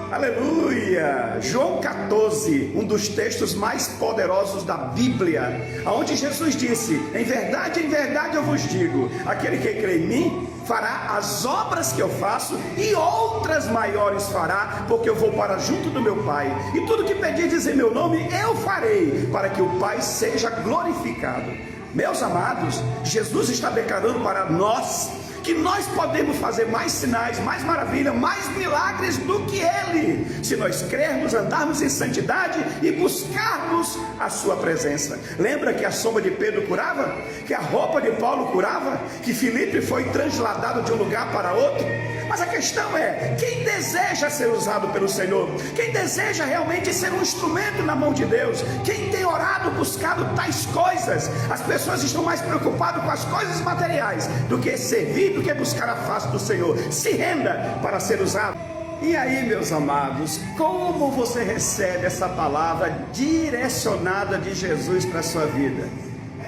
Aleluia! João 14, um dos textos mais poderosos da Bíblia, onde Jesus disse: em verdade eu vos digo, aquele que crê em mim fará as obras que eu faço e outras maiores fará, porque eu vou para junto do meu Pai, e tudo que pedirdes em meu nome eu farei, para que o Pai seja glorificado. Meus amados, Jesus está declarando para nós que nós podemos fazer mais sinais, mais maravilha, mais milagres do que Ele, se nós crermos, andarmos em santidade e buscarmos a sua presença. Lembra que a sombra de Pedro curava? Que a roupa de Paulo curava? Que Filipe foi transladado de um lugar para outro? Mas a questão é, quem deseja ser usado pelo Senhor? Quem deseja realmente ser um instrumento na mão de Deus? Quem tem orado, buscado tais coisas? As pessoas estão mais preocupadas com as coisas materiais do que servir, do que buscar a face do Senhor. Se renda para ser usado. E aí, meus amados, como você recebe essa palavra direcionada de Jesus para a sua vida?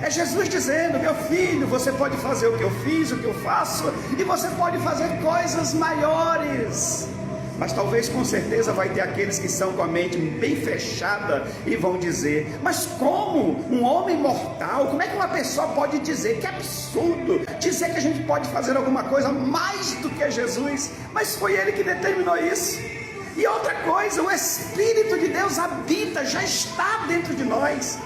É Jesus dizendo: meu filho, você pode fazer o que eu fiz, o que eu faço, e você pode fazer coisas maiores. Mas talvez, com certeza, vai ter aqueles que são com a mente bem fechada e vão dizer: mas como um homem mortal, como é que uma pessoa pode dizer? Que absurdo dizer que a gente pode fazer alguma coisa mais do que Jesus. Mas foi Ele que determinou isso. E outra coisa, o Espírito de Deus habita, já está dentro de nós.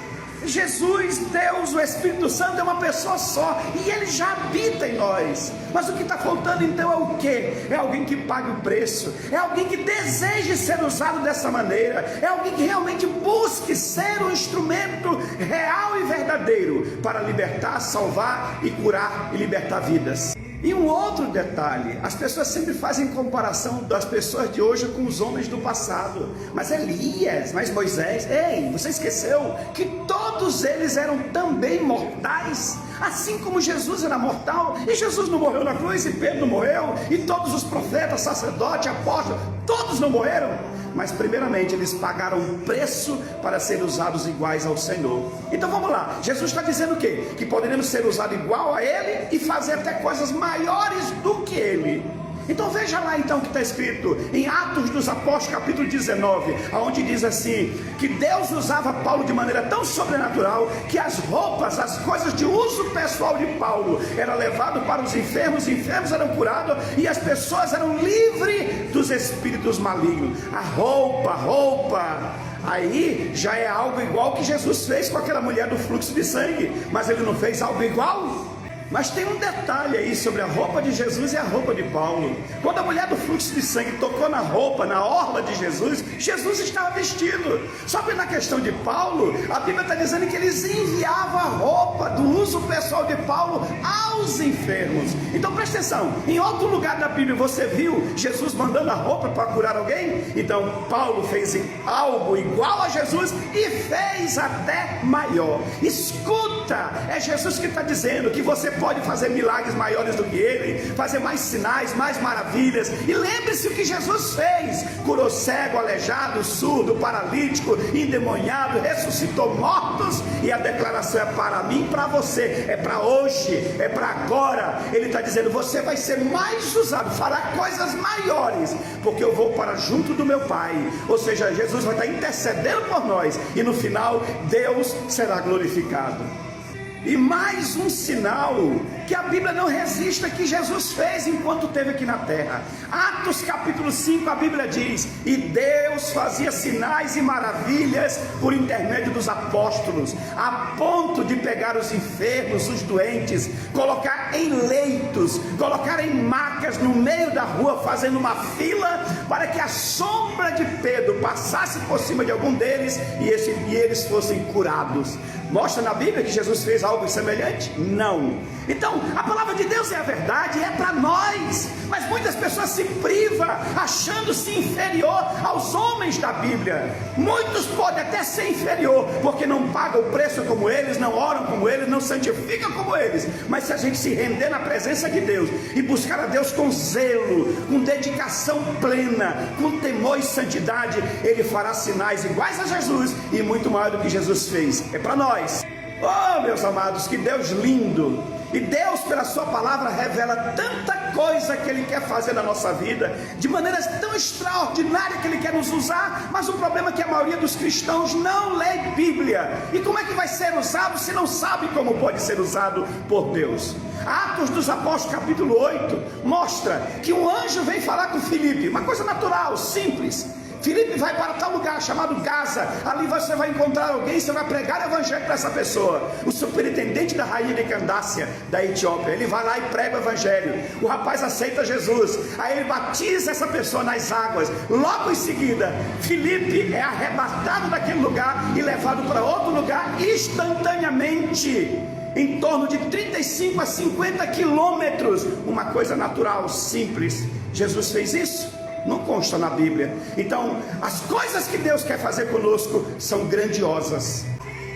Jesus, Deus, o Espírito Santo é uma pessoa só, e Ele já habita em nós. Mas o que está faltando então é o quê? É alguém que pague o preço, é alguém que deseje ser usado dessa maneira, é alguém que realmente busque ser um instrumento real e verdadeiro para libertar, salvar e curar e libertar vidas. E um outro detalhe, as pessoas sempre fazem comparação das pessoas de hoje com os homens do passado. Mas Elias, mas Moisés, ei, você esqueceu que todos eles eram também mortais? Assim como Jesus era mortal, e Jesus não morreu na cruz, e Pedro não morreu, e todos os profetas, sacerdotes, apóstolos, todos não morreram. Mas primeiramente eles pagaram um preço para serem usados iguais ao Senhor. Então vamos lá, Jesus está dizendo o quê? Que poderíamos ser usados igual a Ele e fazer até coisas maiores do que Ele. Então veja lá então o que está escrito em Atos dos Apóstolos capítulo 19, onde diz assim, que Deus usava Paulo de maneira tão sobrenatural, que as roupas, as coisas de uso pessoal de Paulo, era levado para os enfermos eram curados, e as pessoas eram livres dos espíritos malignos. A roupa, aí já é algo igual que Jesus fez com aquela mulher do fluxo de sangue, mas Ele não fez algo igual? Mas tem um detalhe aí sobre a roupa de Jesus e a roupa de Paulo. Quando a mulher do fluxo de sangue tocou na roupa, na orla de Jesus, Jesus estava vestido. Só que na questão de Paulo, a Bíblia está dizendo que eles enviavam a roupa do uso pessoal de Paulo aos enfermos. Então presta atenção, em outro lugar da Bíblia você viu Jesus mandando a roupa para curar alguém? Então Paulo fez algo igual a Jesus e fez até maior. Escuta, é Jesus que está dizendo que você pode fazer milagres maiores do que Ele, fazer mais sinais, mais maravilhas. E lembre-se o que Jesus fez: curou cego, aleijado, surdo, paralítico, endemoniado, ressuscitou mortos. E a declaração é para mim e para você, é para hoje, é para agora. Ele está dizendo: você vai ser mais usado, fará coisas maiores, porque eu vou para junto do meu Pai. Ou seja, Jesus vai estar intercedendo por nós, e no final Deus será glorificado. E mais um sinal que a Bíblia não resiste, que Jesus fez enquanto esteve aqui na terra. Atos capítulo 5, a Bíblia diz: e Deus fazia sinais e maravilhas por intermédio dos apóstolos, a ponto de pegar os enfermos, os doentes, colocar em leitos, colocar em macas no meio da rua, fazendo uma fila para que a sombra de Pedro passasse por cima de algum deles e eles fossem curados. Mostra na Bíblia que Jesus fez algo semelhante? Não. Então a palavra de Deus é a verdade, é para nós. Mas muitas pessoas se privam, achando-se inferior aos homens da Bíblia. Muitos podem até ser inferior, porque não pagam o preço como eles, não oram como eles, não santificam como eles. Mas se a gente se render na presença de Deus e buscar a Deus com zelo, com dedicação plena, com temor e santidade, Ele fará sinais iguais a Jesus e muito maior do que Jesus fez. É para nós. Oh, meus amados, que Deus lindo! E Deus, pela sua palavra, revela tanta coisa que Ele quer fazer na nossa vida, de maneiras tão extraordinárias que Ele quer nos usar, mas o problema é que a maioria dos cristãos não lê Bíblia. E como é que vai ser usado se não sabe como pode ser usado por Deus? Atos dos Apóstolos capítulo 8 mostra que um anjo vem falar com Filipe, uma coisa natural, simples. Filipe vai para tal lugar chamado Gaza, ali você vai encontrar alguém, você vai pregar o evangelho para essa pessoa. O superintendente da rainha de Candácia, da Etiópia, ele vai lá e prega o evangelho. O rapaz aceita Jesus, aí ele batiza essa pessoa nas águas. Logo em seguida, Filipe é arrebatado daquele lugar e levado para outro lugar instantaneamente, em torno de 35 a 50 quilômetros. Uma coisa natural, simples. Jesus fez isso? Não consta na Bíblia. Então, as coisas que Deus quer fazer conosco são grandiosas.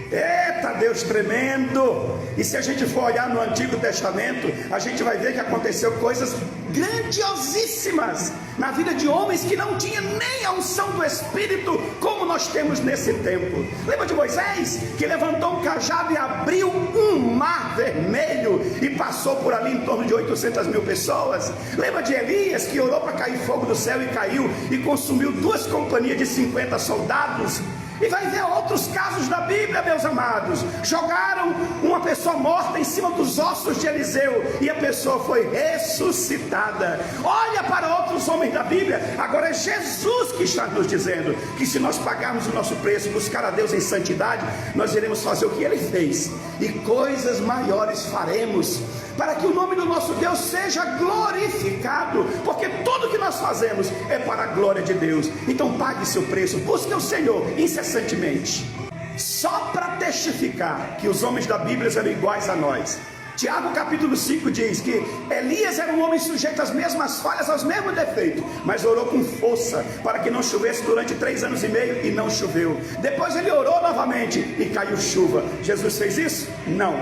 Eita, Deus tremendo! E se a gente for olhar no Antigo Testamento, a gente vai ver que aconteceu coisas grandiosíssimas na vida de homens que não tinham nem a unção do Espírito como nós temos nesse tempo. Lembra de Moisés, que levantou um cajado e abriu um mar vermelho e passou por ali em torno de 800 mil pessoas? Lembra de Elias, que orou para cair fogo do céu e caiu e consumiu 2 companhias de 50 soldados? E vai ver outros casos da Bíblia, meus amados. Jogaram uma pessoa morta em cima dos ossos de Eliseu e a pessoa foi ressuscitada. Olha para outros homens da Bíblia. Agora é Jesus que está nos dizendo que se nós pagarmos o nosso preço, buscar a Deus em santidade, nós iremos fazer o que Ele fez, e coisas maiores faremos, para que o nome do nosso Deus seja glorificado, porque tudo que nós fazemos é para a glória de Deus. Então pague seu preço, busque o Senhor incessantemente. Só para testificar que os homens da Bíblia eram iguais a nós, Tiago capítulo 5 diz que Elias era um homem sujeito às mesmas falhas, aos mesmos defeitos, mas orou com força para que não chovesse durante 3 anos e meio, e não choveu. Depois ele orou novamente e caiu chuva. Jesus fez isso? Não.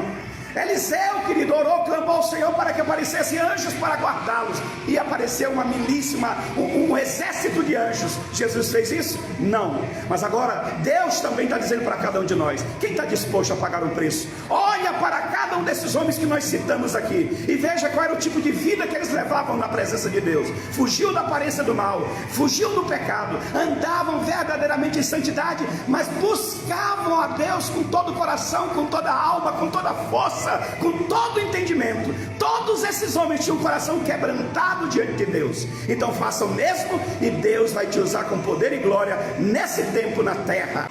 Eliseu, querido, orou, clamou ao Senhor para que aparecessem anjos para guardá-los, e apareceu uma milícia, um exército de anjos. Jesus fez isso? Não. Mas agora Deus também está dizendo para cada um de nós: quem está disposto a pagar um preço? Olha para cada um desses homens que nós citamos aqui e veja qual era o tipo de vida que eles levavam na presença de Deus. Fugiu da aparência do mal, fugiu do pecado, andavam verdadeiramente em santidade, mas buscavam a Deus com todo o coração, com toda a alma, com toda a força, com todo o entendimento. Todos esses homens tinham um coração quebrantado diante de Deus. Então faça o mesmo, e Deus vai te usar com poder e glória nesse tempo na terra.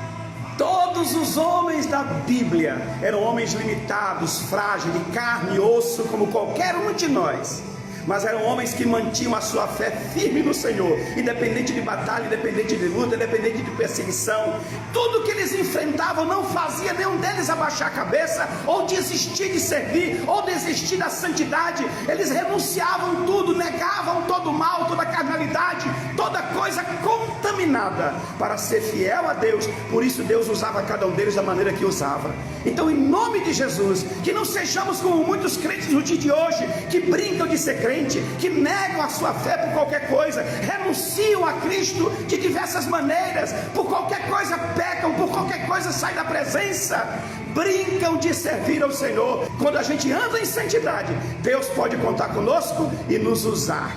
Todos os homens da Bíblia eram homens limitados, frágeis, de carne e osso, como qualquer um de nós, mas eram homens que mantinham a sua fé firme no Senhor, independente de batalha, independente de luta, independente de perseguição. Tudo que eles enfrentavam não fazia nenhum deles abaixar a cabeça, ou desistir de servir, ou desistir da santidade. Eles renunciavam tudo, negavam todo o mal, toda a carnalidade, toda coisa contaminada, para ser fiel a Deus. Por isso Deus usava cada um deles da maneira que usava. Então, em nome de Jesus, que não sejamos como muitos crentes no dia de hoje, que brincam de ser crente, que negam a sua fé por qualquer coisa, renunciam a Cristo de diversas maneiras, por qualquer coisa pecam, por qualquer coisa saem da presença, brincam de servir ao Senhor. Quando a gente anda em santidade, Deus pode contar conosco e nos usar.